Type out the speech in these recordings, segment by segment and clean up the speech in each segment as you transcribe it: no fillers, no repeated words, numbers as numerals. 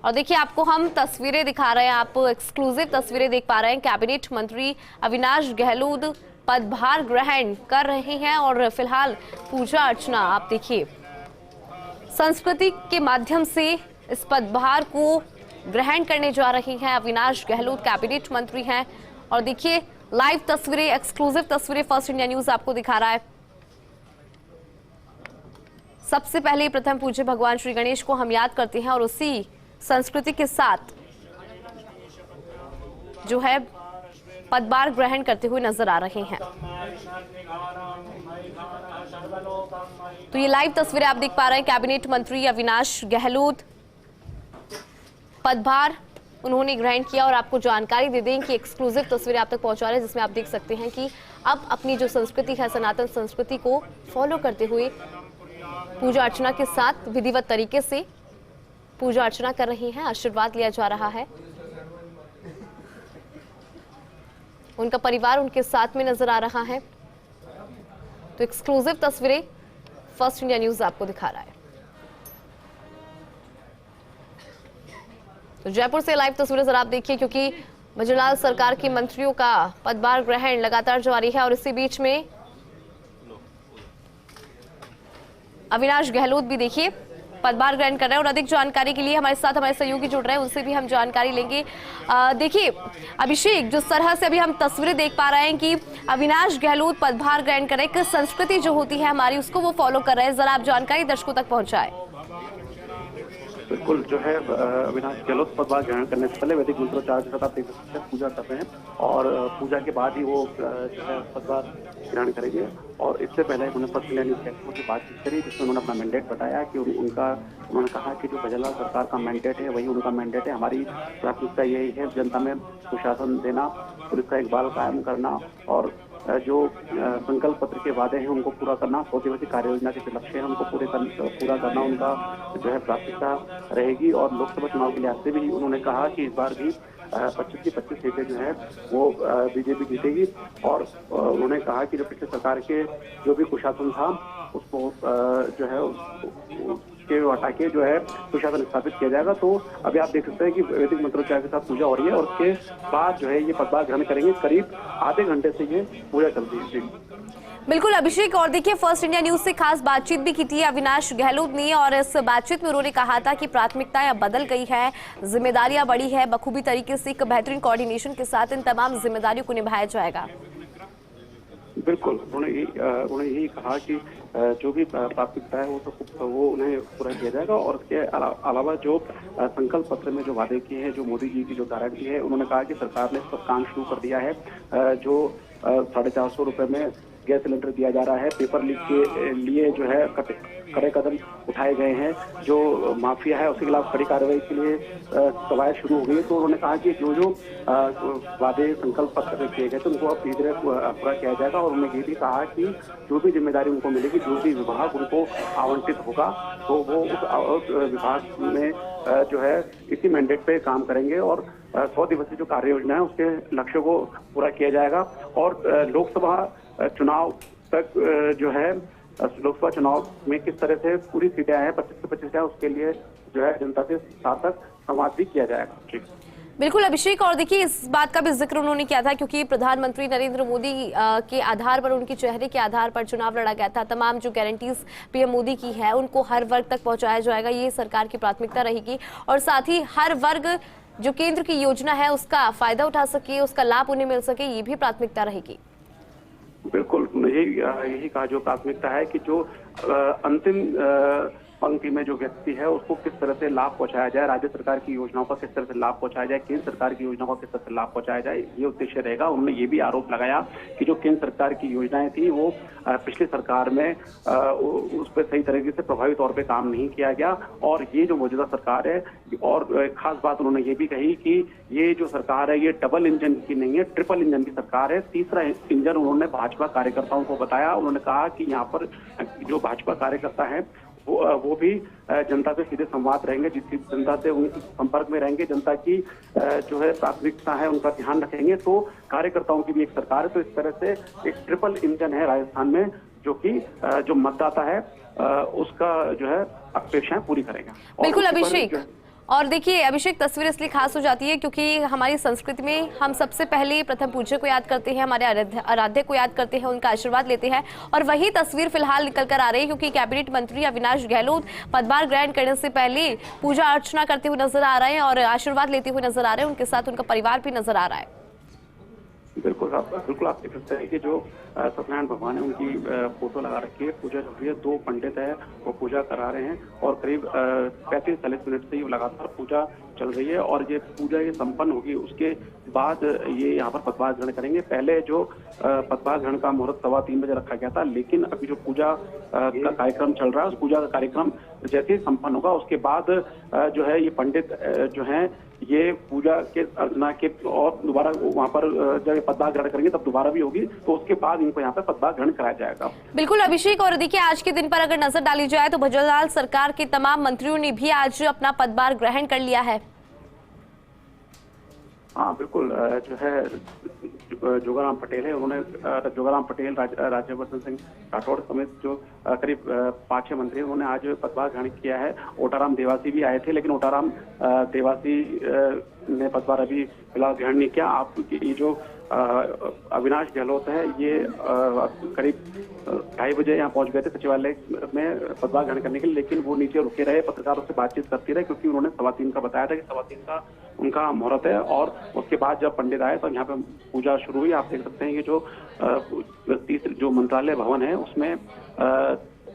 और देखिए आपको हम तस्वीरें दिखा रहे हैं, आप एक्सक्लूसिव तस्वीरें देख पा रहे हैं। कैबिनेट मंत्री अविनाश गहलोत पदभार ग्रहण कर रहे हैं और फिलहाल पूजा अर्चना आप देखिए संस्कृति के माध्यम से इस पदभार को ग्रहण करने जा रहे हैं। अविनाश गहलोत कैबिनेट मंत्री हैं और देखिए लाइव तस्वीरें, एक्सक्लूसिव तस्वीरें फर्स्ट इंडिया न्यूज आपको दिखा रहा है। सबसे पहले प्रथम पूज्य भगवान श्री गणेश को हम याद करते हैं और उसी संस्कृति के साथ जो है पदभार ग्रहण करते हुए नजर आ रहे हैं। तो ये लाइव तस्वीरें आप देख पा रहे हैं। कैबिनेट मंत्री अविनाश गहलोत पदभार उन्होंने ग्रहण किया और आपको जानकारी दे दें कि एक्सक्लूसिव तस्वीरें आप तक पहुंचा रहे हैं, जिसमें आप देख सकते हैं कि अब अपनी जो संस्कृति है, सनातन संस्कृति को फॉलो करते हुए पूजा अर्चना के साथ विधिवत तरीके से पूजा अर्चना कर रही हैं। आशीर्वाद लिया जा रहा है। उनका परिवार उनके साथ में नजर आ रहा है। तो एक्सक्लूसिव तस्वीरें फर्स्ट इंडिया न्यूज आपको दिखा रहा है। तो जयपुर से लाइव तस्वीरें जरा आप देखिए, क्योंकि भजनलाल सरकार के मंत्रियों का पदभार ग्रहण लगातार जारी है और इसी बीच में अविनाश गहलोत भी देखिए पदभार ग्रहण कर रहे हैं। और अधिक जानकारी के लिए हमारे साथ हमारे सहयोगी जुड़ रहे हैं, उनसे भी हम जानकारी लेंगे। देखिए अभिषेक, जिस तरह से अभी हम तस्वीरें देख पा रहे हैं कि अविनाश गहलोत पदभार ग्रहण कर रहे हैं, संस्कृति जो होती है हमारी उसको वो फॉलो कर रहे हैं, जरा आप जानकारी दर्शकों तक पहुंचाएं। बिल्कुल, जो है अविनाश गहलोत पदभार ग्रहण करने से पहले वैदिक मंत्रोच्चार के साथ आप देख सकते हैं पूजा कर रहे हैं और पूजा के बाद ही वो जो है पदभार ग्रहण करेंगे। और इससे पहले उन्होंने फर्स्ट इंडिया न्यूज चैनल की बातचीत करी, जिसमें उन्होंने अपना मैंडेट बताया कि उन्होंने कहा कि जो भजनलाल सरकार का मैंडेट है वही उनका मैंडेट है। हमारी प्राथमिकता यही है जनता में सुशासन देना, पुलिस का इकबाल कायम करना और जो संकल्प पत्र के वादे हैं उनको पूरा करना, 100 दिवसीय कार्य योजना के जो लक्ष्य हैं उनको पूरा करना उनका जो है प्राथमिकता रहेगी। और लोकसभा चुनाव के लिहाज से भी उन्होंने कहा कि इस बार भी 25 की 25 सीटें जो है वो बीजेपी जीतेगी। और उन्होंने कहा कि जो पिछले सरकार के जो भी कुशासन था उसको जो है के हटा के जो है सुशासन स्थापित किया जाएगा। तो अभी आप देख सकते हैं कि वैदिक मंत्रोच्चार के साथ पूजा हो रही है और उसके बाद जो है ये पदभार ग्रहण करेंगे। करीब आधे घंटे से ये पूजा चलती है। बिल्कुल अभिषेक, और देखिए फर्स्ट इंडिया न्यूज से खास बातचीत भी की थी अविनाश गहलोत ने और इस बातचीत में उन्होंने कहा था कि प्राथमिकताएं अब बदल गई है, जिम्मेदारियां बढ़ी है, बखूबी तरीके से एक बेहतरीन कोऑर्डिनेशन के साथ इन तमाम जिम्मेदारियों को निभाया जाएगा। बिल्कुल, उन्होंने यही कहा कि जो भी प्राथमिकता है वो उन्हें पूरा किया जाएगा। और उसके अलावा जो संकल्प पत्र में जो वादे किए हैं, जो मोदी जी की जो गारंटी है, उन्होंने कहा कि सरकार ने इस पर काम शुरू कर दिया है। जो 450 रुपए में गैस सिलेंडर दिया जा रहा है, पेपर लीक के लिए जो है कड़े कदम उठाए गए हैं, जो माफिया है उसके खिलाफ कड़ी कार्रवाई के लिए कवायद शुरू हो गई है। तो उन्होंने कहा कि जो वादे संकल्प पत्र किए गए थे उनको अब धीरे पूरा किया जाएगा। और उन्होंने ये भी कहा कि जो भी जिम्मेदारी उनको मिलेगी, जो भी विभाग उनको आवंटित होगा तो वो उस विभाग में जो है इसी मैंडेट पे काम करेंगे और 100 दिवसीय जो कार्य योजना है उसके लक्ष्यों को पूरा किया जाएगा। और लोकसभा चुनाव तक जो है लोकसभा चुनाव में किस तरह से पूरी सीटें आए हैं, 25 से 25 है, उसके लिए जो है जनता से सार्थक संवाद भी किया जाएगा। ठीक, बिल्कुल अभिषेक, और देखिए इस बात का भी जिक्र उन्होंने किया था क्योंकि प्रधानमंत्री नरेंद्र मोदी के आधार पर, उनके चेहरे के आधार पर चुनाव लड़ा गया था। तमाम जो गारंटीज पीएम मोदी की है उनको हर वर्ग तक पहुंचाया जाएगा, ये सरकार की प्राथमिकता रहेगी। और साथ ही हर वर्ग जो केंद्र की योजना है उसका फायदा उठा सके, उसका लाभ उन्हें मिल सके, ये भी प्राथमिकता रहेगी। बिल्कुल, यही कहा जो प्राथमिकता है कि जो अंतिम पंक्ति में जो व्यक्ति है उसको किस तरह से लाभ पहुंचाया जाए, राज्य सरकार की योजनाओं का किस तरह से लाभ पहुंचाया जाए, केंद्र सरकार की योजनाओं का किस तरह से लाभ पहुंचाया जाए, ये उद्देश्य रहेगा। उन्होंने ये भी आरोप लगाया कि जो केंद्र सरकार की योजनाएं थी वो पिछली सरकार में उस पर सही तरीके से प्रभावी तौर पे काम नहीं किया गया। और ये जो मौजूदा सरकार है, और खास बात उन्होंने ये भी कही कि ये जो सरकार है ये डबल इंजन की नहीं है, ट्रिपल इंजन की सरकार है। तीसरा इंजन उन्होंने भाजपा कार्यकर्ताओं को बताया। उन्होंने कहा कि यहाँ पर जो भाजपा कार्यकर्ता है वो भी जनता से सीधे संवाद रहेंगे, जिसकी जनता से उनके संपर्क में रहेंगे, जनता की जो है प्राथमिकता है उनका ध्यान रखेंगे। तो कार्यकर्ताओं की भी एक सरकार है। तो इस तरह से एक ट्रिपल इंजन है राजस्थान में, जो कि जो मतदाता है उसका जो है अपेक्षाएं पूरी करेगा। बिल्कुल अभिषेक, और देखिए अभिषेक, तस्वीर इसलिए खास हो जाती है क्योंकि हमारी संस्कृति में हम सबसे पहले प्रथम पूज्य को याद करते हैं, हमारे आराध्य को याद करते हैं, उनका आशीर्वाद लेते हैं। और वही तस्वीर फिलहाल निकल कर आ रही है क्योंकि कैबिनेट मंत्री अविनाश गहलोत पदभार ग्रहण करने से पहले पूजा अर्चना करते हुए नजर आ रहे हैं और आशीर्वाद लेते हुए नजर आ रहे हैं। उनके साथ उनका परिवार भी नजर आ रहा है। बिल्कुल आप देख सकते हैं कि जो सत्यनारायण भगवान है उनकी फोटो लगा रखी है, पूजा चल रही है। 2 पंडित है वो पूजा करा रहे हैं और करीब 35-40 मिनट से ये लगातार पूजा चल रही है और ये पूजा ये संपन्न होगी उसके बाद ये यहाँ पर पदभार ग्रहण करेंगे। पहले जो पदभार ग्रहण का मुहूर्त 3:15 बजे रखा गया था, लेकिन अभी जो पूजा का कार्यक्रम चल रहा है उस पूजा का कार्यक्रम जैसे ही संपन्न होगा उसके बाद जो है ये पंडित जो हैं ये पूजा के अर्चना के और दोबारा वहाँ पर जब पदभार ग्रहण करेंगे तब दोबारा भी होगी, तो उसके बाद इनको यहाँ पर पदभार ग्रहण कराया जाएगा। बिल्कुल अभिषेक, और देखिए आज के दिन पर अगर नजर डाली जाए तो भजनलाल सरकार के तमाम मंत्रियों ने भी आज अपना पदभार ग्रहण कर लिया है। हाँ बिल्कुल, जो है जोगाराम पटेल है, उन्होंने जोगाराम पटेल, राज्यवर्धन सिंह राठौड़ समेत जो करीब 5-6 मंत्री हैं उन्होंने आज पदभार ग्रहण किया है। ओटाराम देवासी भी आए थे, लेकिन ओटाराम देवासी ने पदभार अभी फिलहाल ग्रहण नहीं किया। आप ये जो अविनाश गहलोत है ये करीब 2:30 बजे यहाँ पहुंच गए थे सचिवालय में पदभार ग्रहण करने के लिए, लेकिन वो नीचे रुके रहे, पत्रकारों से बातचीत करते रहे क्योंकि उन्होंने 3:15 का बताया था कि 3:15 का उनका मुहूर्त है। और उसके बाद जब पंडित आए तो यहाँ पे पूजा शुरू हुई। आप देख सकते हैं ये जो मंत्रालय भवन है उसमें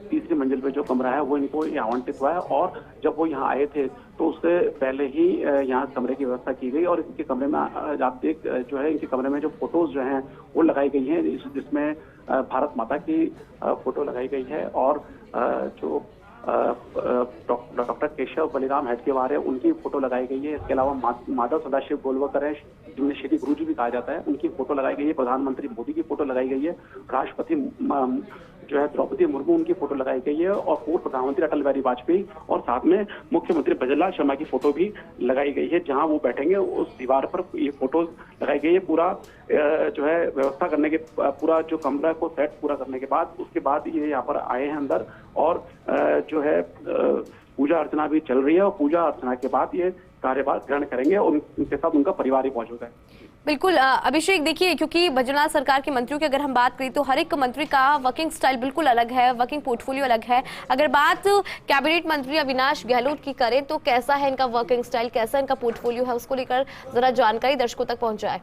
तीसरी मंजिल पे जो कमरा है वो इनको आवंटित हुआ है और जब वो यहाँ आए थे तो उससे पहले ही यहाँ कमरे की व्यवस्था की गई और इनके कमरे में आप देख जो है इनके कमरे में जो फोटोज जो हैं वो लगाई गई हैं, जिसमें भारत माता की फोटो लगाई गई है और जो डॉक्टर केशव बलिराम हेडगेवार है उनकी फोटो लगाई गई है। इसके अलावा माधव सदाशिव गोलवकर है जिन्हें श्री गुरुजी भी कहा जाता है, उनकी फोटो लगाई गई है। प्रधानमंत्री मोदी की फोटो लगाई गई है। राष्ट्रपति जो है द्रौपदी मुर्मू उनकी फोटो लगाई गई है और पूर्व प्रधानमंत्री अटल बिहारी वाजपेयी और साथ में मुख्यमंत्री भजनलाल शर्मा की फोटो भी लगाई गई है। जहां वो बैठेंगे उस दीवार पर ये फोटो लगाई गई है। पूरा जो है व्यवस्था करने के पूरा जो कमरा को सेट पूरा करने के बाद उसके बाद ये यहाँ पर आए हैं अंदर और जो है पूजा अर्चना भी चल रही है और पूजा अर्चना के बाद ये कार्यभार ग्रहण करेंगे और उनके साथ उनका परिवार ही मौजूद है। बिल्कुल अभिषेक, देखिए क्योंकि भजनलाल सरकार के मंत्रियों की अगर हम बात करें तो हर एक मंत्री का वर्किंग स्टाइल बिल्कुल अलग है, वर्किंग पोर्टफोलियो अलग है। अगर बात कैबिनेट मंत्री अविनाश गहलोत की करें तो कैसा है इनका वर्किंग स्टाइल, कैसा इनका पोर्टफोलियो है, उसको लेकर जरा जानकारी दर्शकों तक पहुंचाए।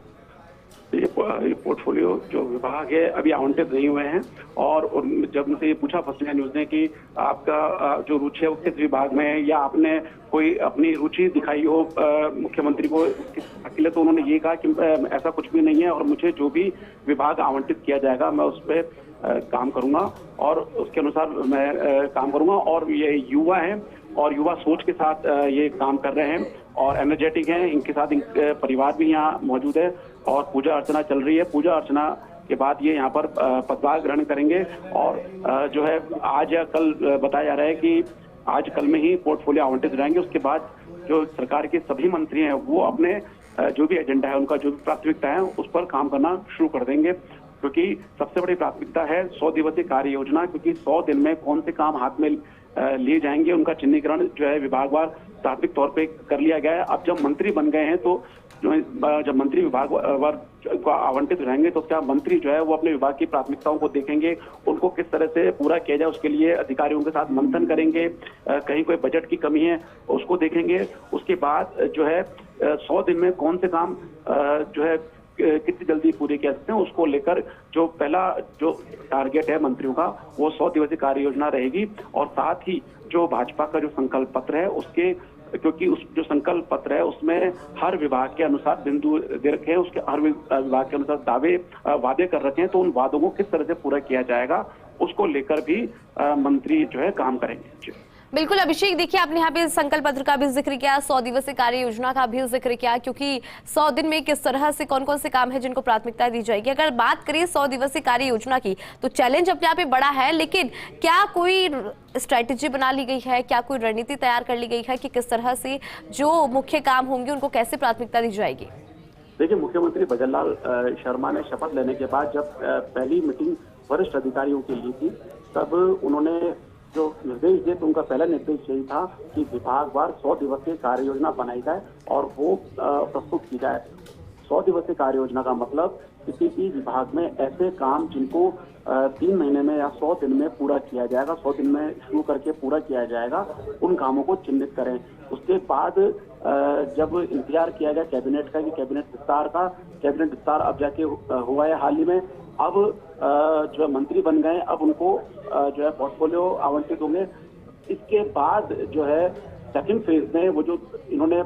ये पोर्टफोलियो जो विभाग है अभी आवंटित नहीं हुए हैं और जब मुझसे ये पूछा फर्स्ट इंडिया न्यूज ने कि आपका जो रुचि है वो किस विभाग में है या आपने कोई अपनी रुचि दिखाई हो मुख्यमंत्री को अकेले, तो उन्होंने ये कहा कि ऐसा कुछ भी नहीं है और मुझे जो भी विभाग आवंटित किया जाएगा मैं उस पर काम करूंगा और उसके अनुसार मैं काम करूंगा। और ये युवा है और युवा सोच के साथ ये काम कर रहे हैं और एनर्जेटिक हैं, इनके साथ परिवार भी यहाँ मौजूद है और पूजा अर्चना चल रही है। पूजा अर्चना के बाद ये यहाँ पर पदभार ग्रहण करेंगे और जो है आज या कल बताया जा रहा है कि आज कल में ही पोर्टफोलियो आवंटित रहेंगे। उसके बाद जो सरकार के सभी मंत्री हैं वो अपने जो भी एजेंडा है उनका जो भी प्राथमिकता है उस पर काम करना शुरू कर देंगे, क्योंकि सबसे बड़ी प्राथमिकता है 100 दिवसीय कार्य योजना, क्योंकि 100 दिन में कौन से काम हाथ में लिए जाएंगे उनका चिन्हीकरण जो है विभागवार प्राथमिक तौर पे कर लिया गया है। अब जब मंत्री बन गए हैं तो जब मंत्री विभागवार को आवंटित रहेंगे तो क्या मंत्री जो है वो अपने विभाग की प्राथमिकताओं को देखेंगे, उनको किस तरह से पूरा किया जाए उसके लिए अधिकारियों के साथ मंथन करेंगे, कहीं कोई बजट की कमी है उसको देखेंगे। उसके बाद जो है 100 दिन में कौन से काम जो है कितनी जल्दी पूरे किया सकते हैं उसको लेकर जो पहला जो टारगेट है मंत्रियों का वो 100 दिवसीय कार्य योजना रहेगी। और साथ ही जो भाजपा का जो संकल्प पत्र है उसके, क्योंकि उस जो संकल्प पत्र है उसमें हर विभाग के अनुसार बिंदु दे रखे हैं, उसके हर विभाग के अनुसार वादे कर रखे हैं, तो उन वादों को किस तरह से पूरा किया जाएगा उसको लेकर भी मंत्री जो है काम करेंगे। बिल्कुल अभिषेक, देखिए आपने यहाँ पे संकल्प पत्र का भी जिक्र किया, 100 दिवसीय कार्य योजना का भी जिक्र किया, क्योंकि 100 दिन में किस तरह से कौन कौन से काम है जिनको प्राथमिकता दी जाएगी। अगर बात करें 100 दिवसीय कार्य योजना की तो चैलेंज अपने आप में बड़ा है, लेकिन क्या कोई स्ट्रैटेजी बना ली गई है, क्या कोई रणनीति तैयार कर ली गई है कि किस तरह से जो मुख्य काम होंगे उनको कैसे प्राथमिकता दी जाएगी? देखिए, मुख्यमंत्री भजनलाल शर्मा ने शपथ लेने के बाद जब पहली मीटिंग वरिष्ठ अधिकारियों की ली थी तब उन्होंने जो निर्देश दिए तो उनका पहला निर्देश यही था कि विभागवार 100 दिवसीय कार्य योजना बनाई जाए और वो प्रस्तुत की जाए। 100 दिवसीय कार्य योजना का मतलब किसी भी विभाग में ऐसे काम जिनको 3 महीने में या 100 दिन में पूरा किया जाएगा, 100 दिन में शुरू करके पूरा किया जाएगा, उन कामों को चिन्हित करें। उसके बाद जब इंतजार किया गया कैबिनेट का कि कैबिनेट विस्तार अब जाके हुआ है हाल ही में। अब जो है मंत्री बन गए, अब उनको जो है पोर्टफोलियो आवंटित होंगे। इसके बाद जो है सेकंड फेज में वो जो इन्होंने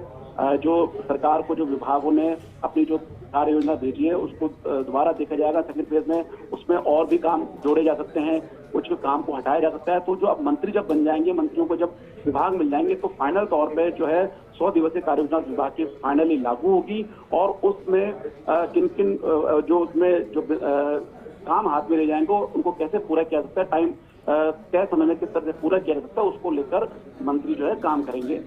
जो सरकार को जो विभागों ने अपनी जो कार्य योजना भेजी है उसको दोबारा देखा जाएगा सेकंड फेज में। उसमें और भी काम जोड़े जा सकते हैं, कुछ काम को हटाया जा सकता है। तो जो अब मंत्री जब बन जाएंगे, मंत्रियों को जब विभाग मिल जाएंगे तो फाइनल तौर पे जो है 100 दिवसीय कार्य योजना विभाग की फाइनली लागू होगी और उसमें किन किन जो उसमें जो काम हाथ में ले जाएंगे उनको कैसे पूरा किया जा सकता है, टाइम तय समय में किस तरह से पूरा किया जा सकता है, उसको लेकर मंत्री जो है काम करेंगे।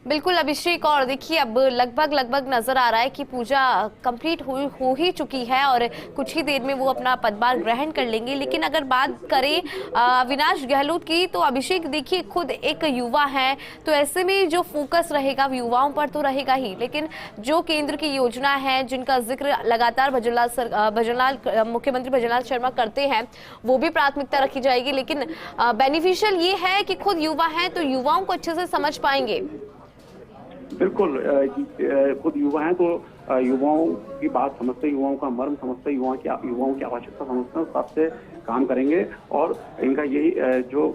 बिल्कुल अभिषेक, और देखिए अब लगभग नजर आ रहा है कि पूजा कंप्लीट हो ही चुकी है और कुछ ही देर में वो अपना पदभार ग्रहण कर लेंगे। लेकिन अगर बात करें अविनाश गहलोत की, तो अभिषेक देखिए खुद एक युवा है, तो ऐसे में जो फोकस रहेगा युवाओं पर तो रहेगा ही, लेकिन जो केंद्र की योजना है जिनका जिक्र लगातार मुख्यमंत्री भजनलाल शर्मा करते हैं वो भी प्राथमिकता रखी जाएगी। लेकिन बेनिफिशियल ये है कि खुद युवा है तो युवाओं को अच्छे से समझ पाएंगे। बिल्कुल, खुद युवा हैं तो युवाओं की बात समझते, युवाओं का मर्म समझते, युवाओं की आवश्यकता समझते हैं, सबसे काम करेंगे। और इनका यही जो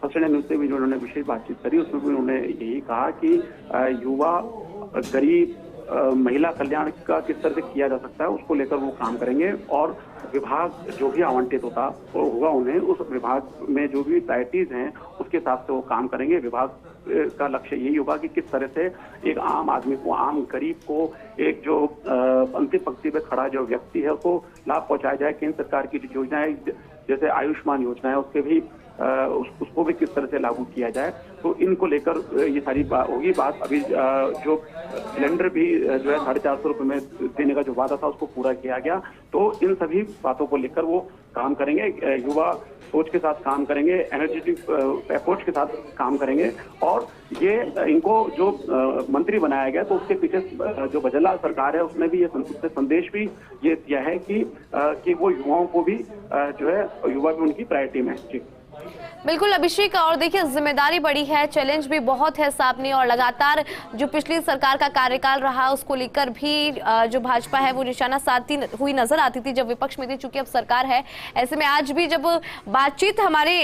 फर्स्ट न्यूज से भी जो उन्होंने विशेष बातचीत करी उसमें भी उन्होंने यही कहा कि युवा, गरीब, महिला कल्याण का किस तरह से किया जा सकता है उसको लेकर वो काम करेंगे। और विभाग जो भी आवंटित होगा उन्हें उस विभाग में जो भी प्रायोरिटीज हैं उसके हिसाब से वो काम करेंगे। विभाग का लक्ष्य यही होगा कि किस तरह से एक आम आदमी को, आम गरीब को, एक जो अंतिम पंक्ति पे खड़ा जो व्यक्ति है उसको लाभ पहुंचाया जाए। केंद्र सरकार की जो योजना है जैसे आयुष्मान योजना है उसके भी उसको भी किस तरह से लागू किया जाए, तो इनको लेकर ये सारी होगी बात। अभी जो सिलेंडर भी जो है 450 रुपये में देने का जो वादा था उसको पूरा किया गया, तो इन सभी बातों को लेकर वो काम करेंगे। युवा सोच के साथ काम करेंगे, एनर्जेटिक अप्रोच के साथ काम करेंगे। और ये इनको जो मंत्री बनाया गया तो उसके पीछे जो भजनलाल सरकार है उसने भी ये संदेश भी ये दिया है कि वो युवाओं को भी जो है युवा भी उनकी प्रायोरिटी में। जी बिल्कुल अभिषेक, और देखिए जिम्मेदारी बड़ी है, चैलेंज भी बहुत है सामने, और लगातार जो पिछली सरकार का कार्यकाल रहा उसको लेकर भी जो भाजपा है वो निशाना साधती हुई नजर आती थी जब विपक्ष में थी। चूंकि अब सरकार है, ऐसे में आज भी जब बातचीत हमारे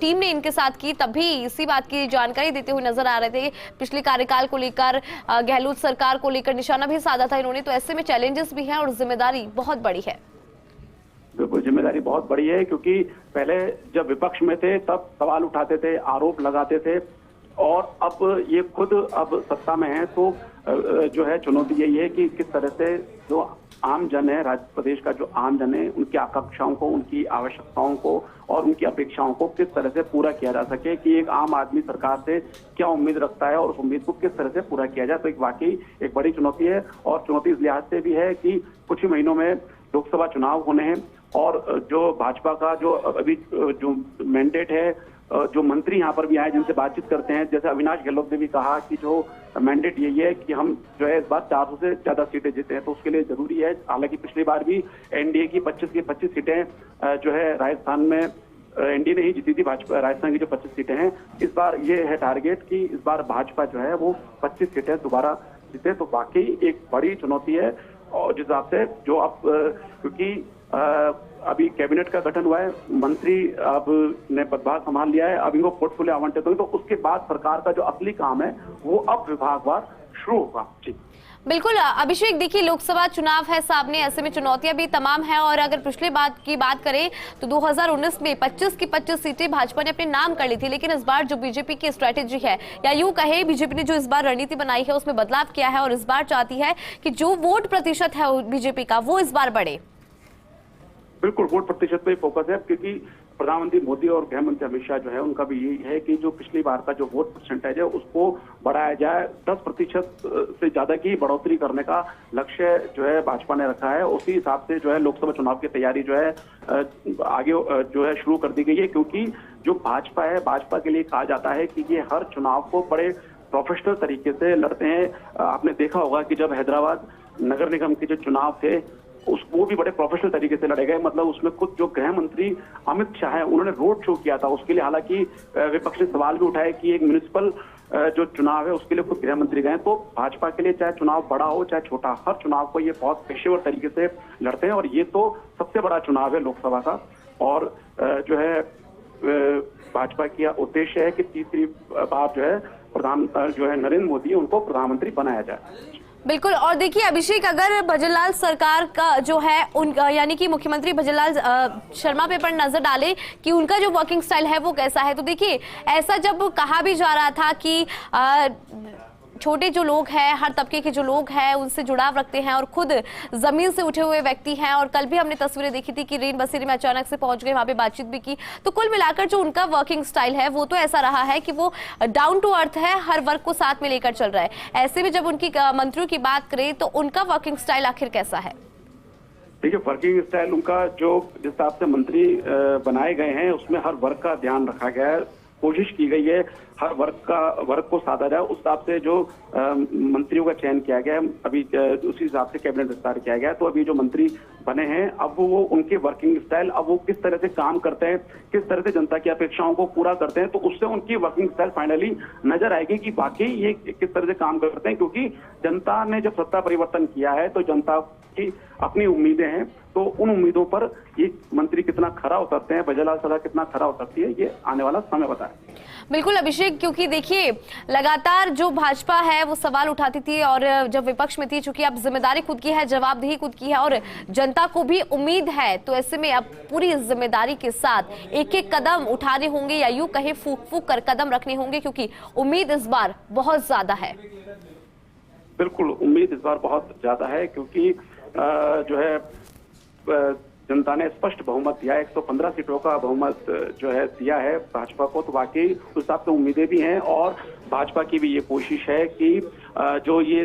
टीम ने इनके साथ की तब भी इसी बात की जानकारी देते हुए नजर आ रहे थे। पिछले कार्यकाल को लेकर, गहलोत सरकार को लेकर निशाना भी साधा था इन्होंने, तो ऐसे में चैलेंजेस भी है और जिम्मेदारी बहुत बड़ी है। बिल्कुल, जिम्मेदारी बहुत बड़ी है क्योंकि पहले जब विपक्ष में थे तब सवाल उठाते थे, आरोप लगाते थे, और अब ये खुद अब सत्ता में है तो जो है चुनौती यही है कि किस तरह से जो आम जन है, राज्य प्रदेश का जो आम जन है, उनकी आकांक्षाओं को, उनकी आवश्यकताओं को और उनकी अपेक्षाओं को किस तरह से पूरा किया जा सके, कि एक आम आदमी सरकार से क्या उम्मीद रखता है और उस उम्मीद को किस तरह से पूरा किया जाए। तो एक वाकई एक बड़ी चुनौती है, और चुनौती इस लिहाज से भी है कि कुछ ही महीनों में लोकसभा चुनाव होने हैं और जो भाजपा का जो अभी जो मैंडेट है, जो मंत्री यहाँ पर भी आए जिनसे बातचीत करते हैं, जैसे अविनाश गहलोत ने भी कहा कि जो मैंडेट यही है कि हम जो है इस बार 400 से ज्यादा सीटें जीते हैं, तो उसके लिए जरूरी है। हालांकि पिछली बार भी एनडीए की 25 सीटें जो है राजस्थान में एनडीए ने ही जीती थी, भाजपा राजस्थान की जो 25 सीटें हैं, इस बार ये है टारगेट कि इस बार भाजपा जो है वो 25 सीटें दोबारा जीते। तो वाकई एक बड़ी चुनौती है, और जिस हिसाब से जो अब क्योंकि अभी कैबिनेट का गठन हुआ है, मंत्री अब ने पदभार संभाल लिया है, अब इनको पोर्टफोलियो आवंटित होंगे, तो उसके बाद सरकार का जो असली काम है वो अब विभागवार शुरू होगा। जी बिल्कुल अभिषेक, देखिए लोकसभा चुनाव है सामने, ऐसे में चुनौतियां भी तमाम है। और अगर पिछले बात करें तो 2019 में 25 की 25 सीटें भाजपा ने अपने नाम कर ली थी, लेकिन इस बार जो बीजेपी की स्ट्रेटेजी है, या यूं कहे बीजेपी ने जो इस बार रणनीति बनाई है उसमें बदलाव किया है और इस बार चाहती है कि जो वोट प्रतिशत है बीजेपी का वो इस बार बढ़े। बिल्कुल, वोट प्रतिशत पे फोकस है, क्योंकि प्रधानमंत्री मोदी और गृह मंत्री अमित शाह जो है उनका भी यही है कि जो पिछली बार का जो वोट परसेंटेज है उसको बढ़ाया जाए, 10% से ज्यादा की बढ़ोतरी करने का लक्ष्य जो है भाजपा ने रखा है। उसी हिसाब से जो है लोकसभा चुनाव की तैयारी जो है आगे जो है शुरू कर दी गई है, क्योंकि जो भाजपा है, भाजपा के लिए कहा जाता है कि ये हर चुनाव को बड़े प्रोफेशनल तरीके से लड़ते हैं। आपने देखा होगा कि जब हैदराबाद नगर निगम के जो चुनाव थे वो भी बड़े प्रोफेशनल तरीके से लड़े गए। मतलब उसमें खुद जो गृह मंत्री अमित शाह है उन्होंने रोड शो किया था। उसके लिए हालांकि विपक्ष ने सवाल भी उठाया कि एक म्युनिसिपल जो चुनाव है उसके लिए खुद गृह मंत्री गए। तो भाजपा के लिए चाहे चुनाव बड़ा हो चाहे छोटा, हर चुनाव को ये बहुत पेशेवर तरीके से लड़ते हैं और ये तो सबसे बड़ा चुनाव है लोकसभा का। और जो है भाजपा का उद्देश्य है कि तीसरी बार जो है नरेंद्र मोदी उनको प्रधानमंत्री बनाया जाए। बिल्कुल। और देखिए अभिषेक, अगर भजनलाल सरकार का जो है उन यानी कि मुख्यमंत्री भजनलाल शर्मा पे पर नजर डाले कि उनका जो वर्किंग स्टाइल है वो कैसा है, तो देखिए ऐसा जब कहा भी जा रहा था कि छोटे जो लोग हैं, हर तबके के जो लोग हैं उनसे जुड़ाव रखते हैं और खुद जमीन से उठे हुए व्यक्ति हैं। और कल भी हमने तस्वीरें देखी थी कि रेन बसेरे में अचानक से पहुंच गए, वहां पे बातचीत भी की। तो कुल मिलाकर जो उनका वर्किंग स्टाइल है वो तो ऐसा रहा है कि वो डाउन टू अर्थ है, हर वर्ग को साथ में लेकर चल रहा है। ऐसे में जब उनकी मंत्रियों की बात करें तो उनका वर्किंग स्टाइल आखिर कैसा है? देखिए, वर्किंग स्टाइल उनका जो जिस हिसाब से मंत्री बनाए गए हैं उसमें हर वर्ग का ध्यान रखा गया है, कोशिश की गई है हर वर्ग को साधा जाए। उस हिसाब से जो मंत्रियों का चयन किया गया है, अभी उसी हिसाब से कैबिनेट विस्तार किया गया है। तो अभी जो मंत्री बने हैं अब वो उनके वर्किंग स्टाइल, अब वो किस तरह से काम करते हैं, किस तरह से जनता की अपेक्षाओं को पूरा करते हैं, तो उससे उनकी वर्किंग स्टाइल फाइनली नजर आएगी कि वाकई ये किस तरह से काम करते हैं। क्योंकि जनता ने जब सत्ता परिवर्तन किया है तो जनता की अपनी उम्मीदें हैं, तो उन उम्मीदों पर ये मंत्री कितना खरा उतरते हैं, भजनलाल सरकार कितना खरा उतरती है, ये आने वाला समय बताए। बिल्कुल अभिषेक, क्योंकि देखिए लगातार जो भाजपा है वो सवाल उठाती थी और जब विपक्ष में थी, चूंकि अब जिम्मेदारी खुद की है, जवाबदेही खुद की है और जनता को भी उम्मीद है, तो ऐसे में अब पूरी जिम्मेदारी के साथ एक एक कदम उठाने होंगे या यूं कहे फूक फूक कर कदम रखने होंगे, क्योंकि उम्मीद इस बार बहुत ज्यादा है। बिल्कुल, उम्मीद इस बार बहुत ज्यादा है क्योंकि जो है जनता ने स्पष्ट बहुमत दिया है, 115 सीटों का बहुमत जो है दिया है भाजपा को। तो वाकई उस हिसाब से उम्मीदें भी हैं और भाजपा की भी ये कोशिश है कि जो ये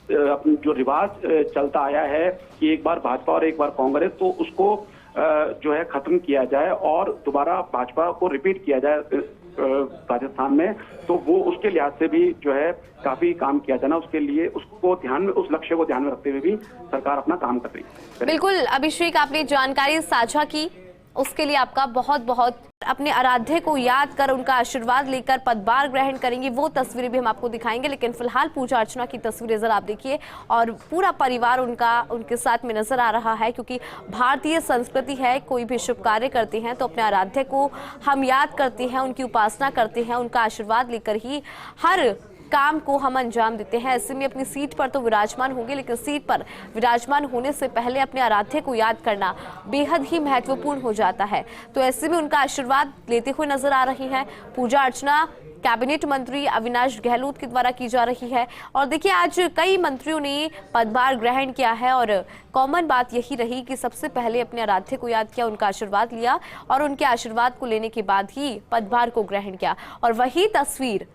जो रिवाज चलता आया है कि एक बार भाजपा और एक बार कांग्रेस, तो उसको जो है खत्म किया जाए और दोबारा भाजपा को रिपीट किया जाए राजस्थान में। तो वो उसके लिहाज से भी जो है काफी काम किया जाना, उसके लिए उसको ध्यान में, उस लक्ष्य को ध्यान में रखते हुए भी सरकार अपना काम कर रही है। बिल्कुल अभिषेक, आपने जानकारी साझा की उसके लिए आपका बहुत बहुत। अपने आराध्य को याद कर उनका आशीर्वाद लेकर पदभार ग्रहण करेंगे, वो तस्वीरें भी हम आपको दिखाएंगे। लेकिन फिलहाल पूजा अर्चना की तस्वीरें जरा आप देखिए और पूरा परिवार उनके साथ में नजर आ रहा है, क्योंकि भारतीय संस्कृति है, कोई भी शुभ कार्य करते हैं तो अपने आराध्य को हम याद करते हैं, उनकी उपासना करते हैं, उनका आशीर्वाद लेकर ही हर काम को हम अंजाम देते हैं। ऐसे में अपनी सीट पर तो विराजमान होंगे, लेकिन सीट पर विराजमान होने से पहले अपने आराध्य को याद करना बेहद ही महत्वपूर्ण हो जाता है। तो ऐसे में उनका आशीर्वाद लेते हुए नजर आ रही हैं। पूजा अर्चना कैबिनेट मंत्री अविनाश गहलोत के द्वारा की जा रही है। और देखिए आज कई मंत्रियों ने पदभार ग्रहण किया है और कॉमन बात यही रही कि सबसे पहले अपने आराध्य को याद किया, उनका आशीर्वाद लिया और उनके आशीर्वाद को लेने के बाद ही पदभार को ग्रहण किया। और वही तस्वीर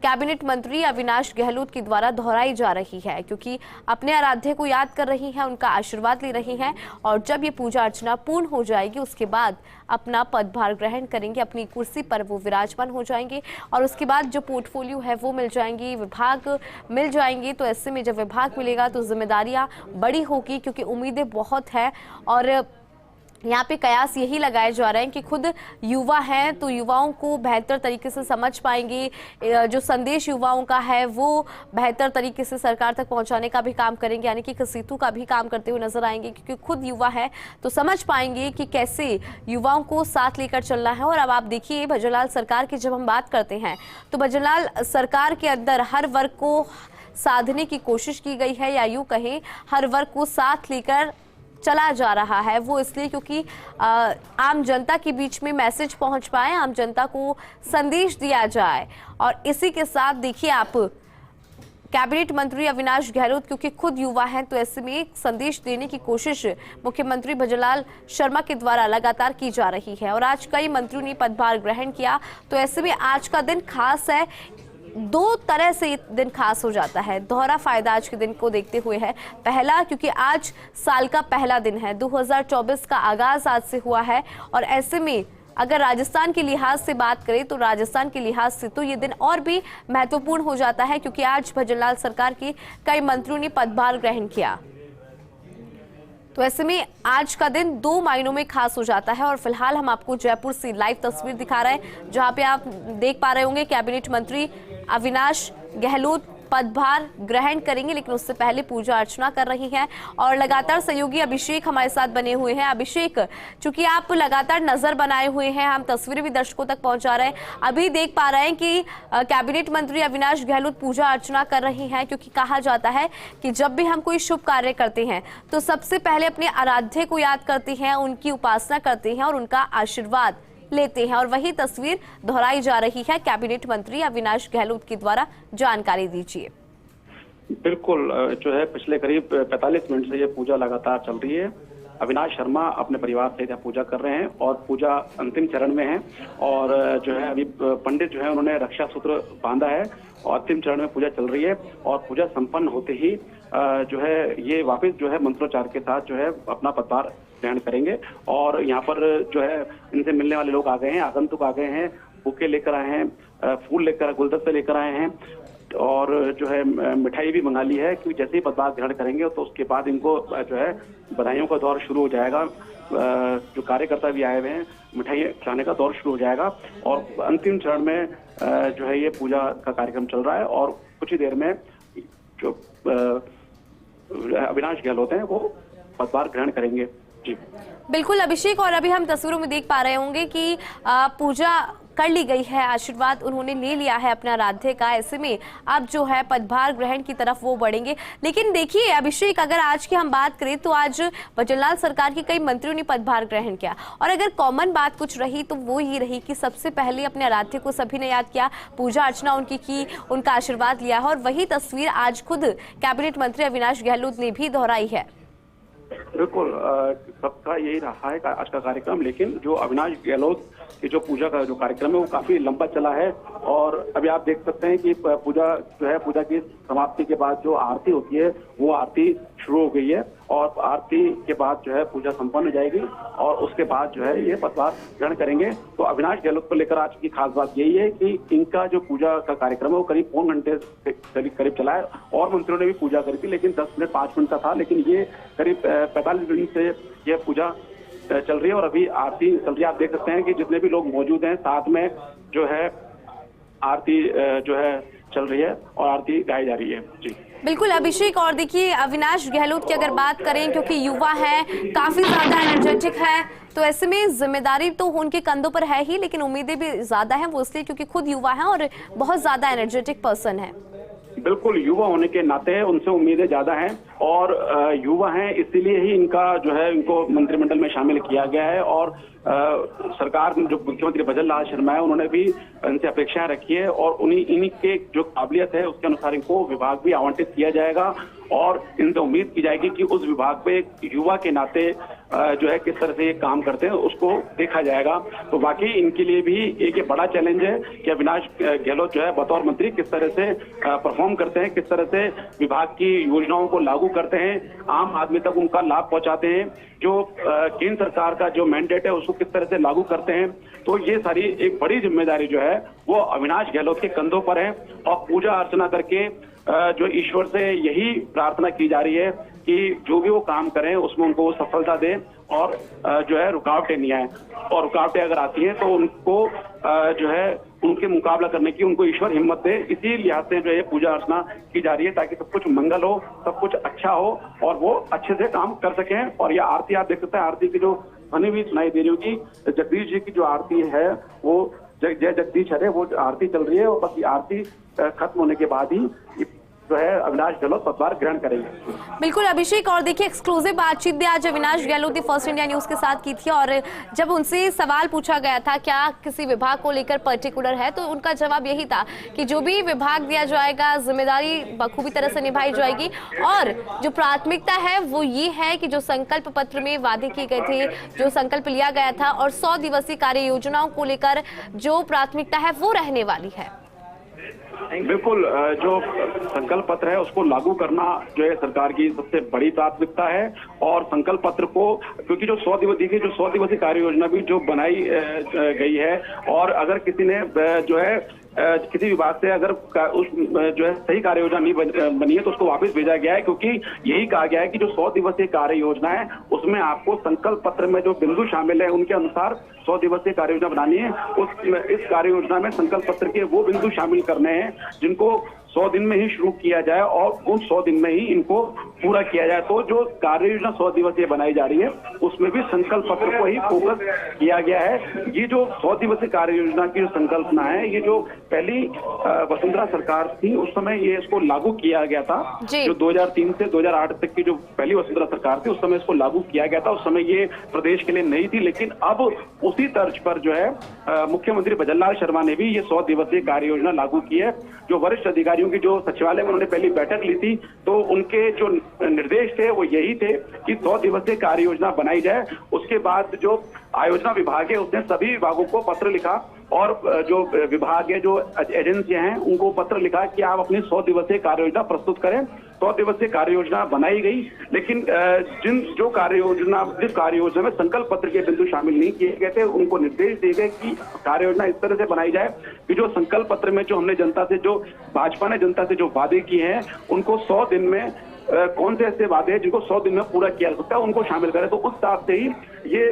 कैबिनेट मंत्री अविनाश गहलोत के द्वारा दोहराई जा रही है, क्योंकि अपने आराध्य को याद कर रही हैं, उनका आशीर्वाद ले रही हैं और जब ये पूजा अर्चना पूर्ण हो जाएगी उसके बाद अपना पदभार ग्रहण करेंगे, अपनी कुर्सी पर वो विराजमान हो जाएंगे और उसके बाद जो पोर्टफोलियो है वो मिल जाएंगी, विभाग मिल जाएंगे। तो ऐसे में जब विभाग मिलेगा तो जिम्मेदारियां बड़ी होगी, क्योंकि उम्मीदें बहुत है और यहाँ पे कयास यही लगाए जा रहे हैं कि खुद युवा हैं तो युवाओं को बेहतर तरीके से समझ पाएंगे, जो संदेश युवाओं का है वो बेहतर तरीके से सरकार तक पहुंचाने का भी काम करेंगे, यानी कि सेतु का भी काम करते हुए नजर आएंगे, क्योंकि खुद युवा है तो समझ पाएंगे कि कैसे युवाओं को साथ लेकर चलना है। और अब आप देखिए भजनलाल सरकार की जब हम बात करते हैं तो भजनलाल सरकार के अंदर हर वर्ग को साधने की कोशिश की गई है, या यूं कहें हर वर्ग को साथ लेकर चला जा रहा है। वो इसलिए क्योंकि आम जनता के बीच में मैसेज पहुंच पाए, आम जनता को संदेश दिया जाए। और इसी के साथ देखिए आप कैबिनेट मंत्री अविनाश गहलोत क्योंकि खुद युवा हैं, तो ऐसे में एक संदेश देने की कोशिश मुख्यमंत्री भजनलाल शर्मा के द्वारा लगातार की जा रही है और आज कई मंत्रियों ने पदभार ग्रहण किया। तो ऐसे में आज का दिन खास है, दो तरह से ये दिन खास हो जाता है। दोहरा फायदा आज के दिन को देखते हुए है। पहला, क्योंकि आज साल का पहला दिन है, 2024 का आगाज आज से हुआ है और ऐसे में अगर राजस्थान के लिहाज से बात करें तो राजस्थान के लिहाज से तो ये दिन और भी महत्वपूर्ण हो जाता है क्योंकि आज भजनलाल सरकार के कई मंत्रियों ने पदभार ग्रहण किया। तो ऐसे में आज का दिन दो मायनों में खास हो जाता है और फिलहाल हम आपको जयपुर से लाइव तस्वीर दिखा रहे हैं जहां पे आप देख पा रहे होंगे कैबिनेट मंत्री अविनाश गहलोत पदभार ग्रहण करेंगे, लेकिन उससे पहले पूजा अर्चना कर रही हैं और लगातार सहयोगी अभिषेक हमारे साथ बने हुए हैं। अभिषेक, चूंकि आप लगातार नजर बनाए हुए हैं, हम तस्वीरें भी दर्शकों तक पहुंचा रहे हैं। अभी देख पा रहे हैं कि कैबिनेट मंत्री अविनाश गहलोत पूजा अर्चना कर रही हैं क्योंकि कहा जाता है कि जब भी हम कोई शुभ कार्य करते हैं तो सबसे पहले अपने आराध्य को याद करते हैं, उनकी उपासना करते हैं और उनका आशीर्वाद लेते हैं और वही तस्वीर दोहराई जा रही है कैबिनेट मंत्री अविनाश गहलोत के द्वारा। जानकारी दीजिए। बिल्कुल, जो है पिछले करीब 45 मिनट से ये पूजा लगातार चल रही है। अविनाश शर्मा अपने परिवार से यहाँ पूजा कर रहे हैं और पूजा अंतिम चरण में है और जो है अभी पंडित जो है उन्होंने रक्षा सूत्र बांधा है और अंतिम चरण में पूजा चल रही है और पूजा संपन्न होते ही जो है ये वापस जो है मंत्रोच्चार के साथ जो है अपना पदभार ग्रहण करेंगे और यहाँ पर जो है इनसे मिलने वाले लोग आ गए हैं, आगंतुक आ गए हैं, बुके लेकर आए हैं, फूल लेकर, गुलदस्ते लेकर आए हैं और जो है मिठाई भी मंगा ली है कि जैसे ही पदभार ग्रहण करेंगे तो उसके बाद इनको जो है बधाइयों का दौर शुरू हो जाएगा। जो कार्यकर्ता भी आए हुए हैं, मिठाई खिलाने का दौर शुरू हो जाएगा और अंतिम चरण में जो है ये पूजा का कार्यक्रम चल रहा है और कुछ ही देर में जो अविनाश गहलोत हैं वो पदभार ग्रहण करेंगे। जी बिल्कुल अभिषेक, और अभी हम तस्वीरों में देख पा रहे होंगे कि पूजा कर ली गई है, आशीर्वाद उन्होंने ले लिया है अपना आराध्य का। ऐसे में अब जो है पदभार ग्रहण की तरफ वो बढ़ेंगे। लेकिन देखिए अभिषेक, अगर आज की हम बात करें तो आज भजनलाल सरकार के कई मंत्रियों ने पदभार ग्रहण किया और अगर कॉमन बात कुछ रही तो वो ही रही कि सबसे पहले अपने आराध्य को सभी ने याद किया, पूजा अर्चना उनकी की, उनका आशीर्वाद लिया है और वही तस्वीर आज खुद कैबिनेट मंत्री अविनाश गहलोत ने भी दोहराई है। बिल्कुल, सबका यही रहा है आज का कार्यक्रम, लेकिन जो अविनाश गहलोत की जो पूजा का जो कार्यक्रम है वो काफी लंबा चला है और अभी आप देख सकते हैं कि पूजा जो है, पूजा की समाप्ति के बाद जो आरती होती है वो आरती शुरू हो गई है और आरती के बाद जो है पूजा संपन्न हो जाएगी और उसके बाद जो है ये पदभार ग्रहण करेंगे। तो अविनाश गहलोत को लेकर आज की खास बात यही है कि इनका जो पूजा का कार्यक्रम है वो करीब पौन घंटे करीब चला है और मंत्रियों ने भी पूजा करी थी, लेकिन 10 मिनट 5 मिनट का था, लेकिन ये करीब 45 मिनट से यह पूजा चल रही है और अभी आरती चल रही है। आप देख सकते हैं कि जितने भी लोग मौजूद हैं साथ में जो है आरती जो है चल रही है और आरती गाई जा रही है। जी बिल्कुल अभिषेक, और देखिए अविनाश गहलोत की अगर बात करें, क्योंकि युवा है, काफी ज्यादा एनर्जेटिक है, तो ऐसे में जिम्मेदारी तो उनके कंधों पर है ही, लेकिन उम्मीदें भी ज्यादा हैं, वो इसलिए क्योंकि खुद युवा हैं और बहुत ज्यादा एनर्जेटिक पर्सन है। बिल्कुल, युवा होने के नाते उनसे उम्मीदें ज्यादा हैं और युवा हैं इसीलिए ही इनका जो है इनको मंत्रिमंडल में शामिल किया गया है और सरकार जो मुख्यमंत्री भजनलाल शर्मा है उन्होंने भी इनसे अपेक्षाएं रखी है और इन्हीं के जो काबिलियत है उसके अनुसार इनको विभाग भी आवंटित किया जाएगा और इनसे उम्मीद की जाएगी कि उस विभाग पे युवा के नाते जो है किस तरह से ये काम करते हैं उसको देखा जाएगा। तो बाकी इनके लिए भी एक ये बड़ा चैलेंज है कि अविनाश गहलोत जो है बतौर मंत्री किस तरह से परफॉर्म करते हैं, किस तरह से विभाग की योजनाओं को लागू करते हैं, आम आदमी तक उनका लाभ पहुंचाते हैं, जो केंद्र सरकार का जो मैंडेट है उसको किस तरह से लागू करते हैं। तो ये सारी एक बड़ी जिम्मेदारी जो है वो अविनाश गहलोत के कंधों पर है और पूजा अर्चना करके जो ईश्वर से यही प्रार्थना की जा रही है कि जो भी वो काम करें उसमें उनको सफलता दें और जो है रुकावटें नहीं आए और रुकावटें अगर आती हैं तो उनको जो है उनके मुकाबला करने की उनको ईश्वर हिम्मत दे। इसी लिहाज से जो है पूजा अर्चना की जा रही है ताकि सब कुछ मंगल हो, सब कुछ अच्छा हो और वो अच्छे से काम कर सकें। और यह आरती आप देख सकते हैं, आरती की जो ध्वनि भी सुनाई दे रही होगी, जगदीश जी की जो आरती है वो जय जगदीश हरे वो आरती चल रही है और बस ये आरती खत्म होने के बाद ही जो है अविनाश गहलोत पदभार ग्रहण करेंगे। बिल्कुल अभिषेक, और देखिए एक्सक्लूसिव बातचीत भी आज अविनाश गहलोत ने फर्स्ट इंडिया न्यूज के साथ की थी, और जब उनसे सवाल पूछा गया था क्या किसी विभाग को लेकर पर्टिकुलर है, तो उनका जवाब यही था कि जो भी विभाग दिया जाएगा जिम्मेदारी बखूबी तरह से निभाई जाएगी, और जो प्राथमिकता है वो ये है कि जो संकल्प पत्र में वादे किए गए थे, जो संकल्प लिया गया था और 100 दिवसीय कार्य योजनाओं को लेकर जो प्राथमिकता है वो रहने वाली है। बिल्कुल, जो संकल्प पत्र है उसको लागू करना जो है सरकार की सबसे बड़ी प्राथमिकता है। और संकल्प पत्र को, क्योंकि जो 100 दिवसीय कार्य योजना भी जो बनाई गई है, और अगर किसी ने जो है किसी विभाग से अगर उस जो है सही कार्य योजना नहीं बनी है तो उसको वापस भेजा गया है, क्योंकि यही कहा गया है कि जो 100 दिवसीय कार्य योजना है उसमें आपको संकल्प पत्र में जो बिंदु शामिल है उनके अनुसार 100 दिवसीय कार्य योजना बनानी है। इस कार्य योजना में संकल्प पत्र के वो बिंदु शामिल करने हैं जिनको 100 दिन में ही शुरू किया जाए और उन 100 दिन में ही इनको पूरा किया जाए। तो जो कार्य योजना 100 दिवसीय बनाई जा रही है उसमें भी संकल्प पत्र को ही फोकस किया गया है। ये जो 100 दिवसीय कार्य योजना की जो संकल्पना है, ये जो पहली वसुंधरा सरकार थी उस समय ये इसको लागू किया गया था। जो 2003 से 2008 तक की जो पहली वसुंधरा सरकार थी उस समय इसको लागू किया गया था। उस समय ये प्रदेश के लिए नहीं थी, लेकिन अब उसी तर्ज पर जो है मुख्यमंत्री भजनलाल शर्मा ने भी ये 100 दिवसीय कार्य योजना लागू की है। जो वरिष्ठ अधिकारियों की जो सचिवालय में उन्होंने पहली बैठक ली थी तो उनके जो निर्देश थे वो यही थे कि 100 दिवसीय कार्य योजना बनाई जाए। उसके बाद जो आयोजना विभाग है उसने सभी विभागों को पत्र लिखा और जो विभाग है, जो एजेंसियां हैं उनको पत्र लिखा कि आप अपनी 100 दिवसीय कार्य योजना प्रस्तुत करें। 100 दिवसीय कार्य योजना बनाई गई, लेकिन जिस कार्य योजना में संकल्प पत्र के बिंदु शामिल नहीं किए गए थे उनको निर्देश दिए गए कि कार्य योजना इस तरह से बनाई जाए कि जो संकल्प पत्र में जो हमने जनता से, जो भाजपा ने जनता से जो वादे किए हैं उनको 100 दिन में कौन से ऐसे वादे हैं जिनको 100 दिन में पूरा किया जा सकता है उनको शामिल करें। तो उस हिसाब से ही ये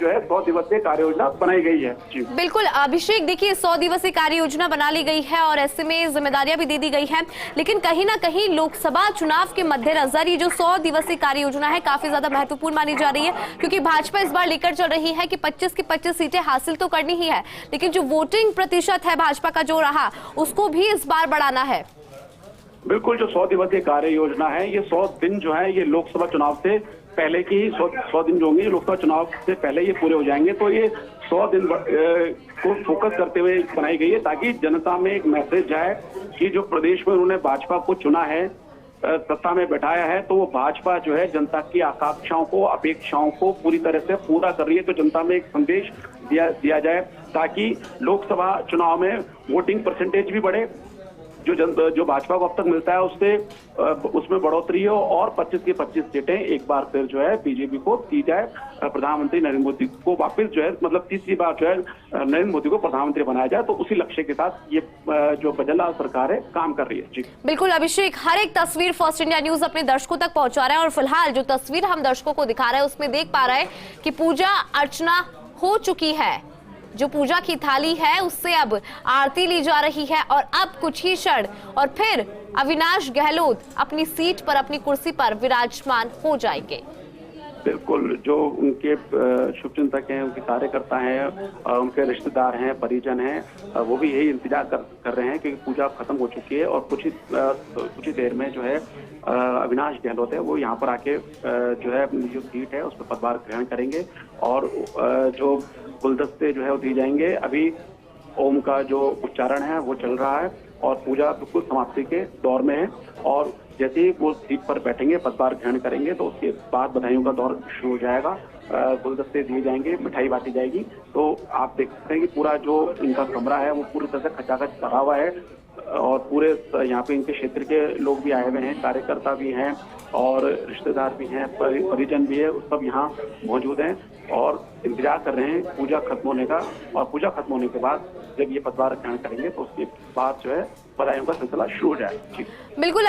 जो है 100 दिवसीय कार्य योजना बनाई गई है। जी बिल्कुल अभिषेक, देखिए 100 दिवसीय कार्य योजना बना ली गई है और ऐसे में जिम्मेदारियां भी दे दी गई है, लेकिन कहीं ना कहीं लोकसभा चुनाव के मद्देनजर ये जो 100 दिवसीय कार्य योजना है काफी ज्यादा महत्वपूर्ण मानी जा रही है, क्योंकि भाजपा इस बार लेकर चल रही है कि 25 की 25 सीटें हासिल तो करनी ही है, लेकिन जो वोटिंग प्रतिशत है भाजपा का जो रहा उसको भी इस बार बढ़ाना है। बिल्कुल, जो 100 दिवसीय कार्य योजना है ये 100 दिन जो है ये लोकसभा चुनाव से पहले की ही 100 दिन जो होंगे ये लोकसभा चुनाव से पहले ये पूरे हो जाएंगे। तो ये 100 दिन को फोकस करते हुए बनाई गई है ताकि जनता में एक मैसेज जाए कि जो प्रदेश में उन्होंने भाजपा को चुना है, सत्ता में बैठाया है, तो वो भाजपा जो है जनता की आकांक्षाओं को, अपेक्षाओं को पूरी तरह से पूरा कर रही है। तो जनता में एक संदेश दिया जाए ताकि लोकसभा चुनाव में वोटिंग परसेंटेज भी बढ़े, जो भाजपा को अब तक मिलता है उसमें बढ़ोतरी हो और 25 की 25 सीटें एक बार फिर जो है बीजेपी को दी जाए। प्रधानमंत्री नरेंद्र मोदी को वापस जो है मतलब तीसरी बार जो है नरेंद्र मोदी को प्रधानमंत्री बनाया जाए। तो उसी लक्ष्य के साथ ये जो भजनलाल सरकार है काम कर रही है। जी बिल्कुल अभिषेक, हर एक तस्वीर फर्स्ट इंडिया न्यूज अपने दर्शकों तक पहुंचा रहा है और फिलहाल जो तस्वीर हम दर्शकों को दिखा रहे हैं उसमें देख पा रहे हैं कि पूजा अर्चना हो चुकी है। जो पूजा की थाली है उससे अब आरती ली जा रही है और अब कुछ ही क्षण और फिर अविनाश गहलोत अपनी सीट पर, अपनी कुर्सी पर विराजमान हो जाएंगे। बिल्कुल, जो उनके शुभचिंतक हैं, उनके कार्यकर्ता हैं, उनके रिश्तेदार हैं, परिजन हैं, वो भी यही इंतजार कर रहे हैं क्योंकि पूजा खत्म हो चुकी है और कुछ ही देर में जो है अविनाश गहलोत है वो यहाँ पर आके जो है अपनी जो सीट है उस पर पदभार ग्रहण करेंगे और जो गुलदस्ते जो है वो दिए जाएंगे। अभी ओम का जो उच्चारण है वो चल रहा है और पूजा बिल्कुल समाप्ति के दौर में है और जैसे ही वो सीट पर बैठेंगे, पदभार ग्रहण करेंगे तो उसके बाद बधाइयों का दौर शुरू हो जाएगा। गुलदस्ते दिए जाएंगे, मिठाई बांटी जाएगी। तो आप देख सकते हैं कि पूरा जो इनका कमरा है वो पूरी तरह से खचाखच भरा हुआ है और पूरे यहाँ पे इनके क्षेत्र के लोग भी आए हुए हैं, कार्यकर्ता भी हैं और रिश्तेदार भी हैं, परिजन भी है, सब यहाँ मौजूद हैं और इंतजार कर रहे हैं पूजा खत्म होने का। और पूजा खत्म होने के बाद जब ये पदभार ग्रहण करेंगे तो उसके बाद जो है बधाइयों का सिलसिला शुरू हो जाएगा। बिल्कुल।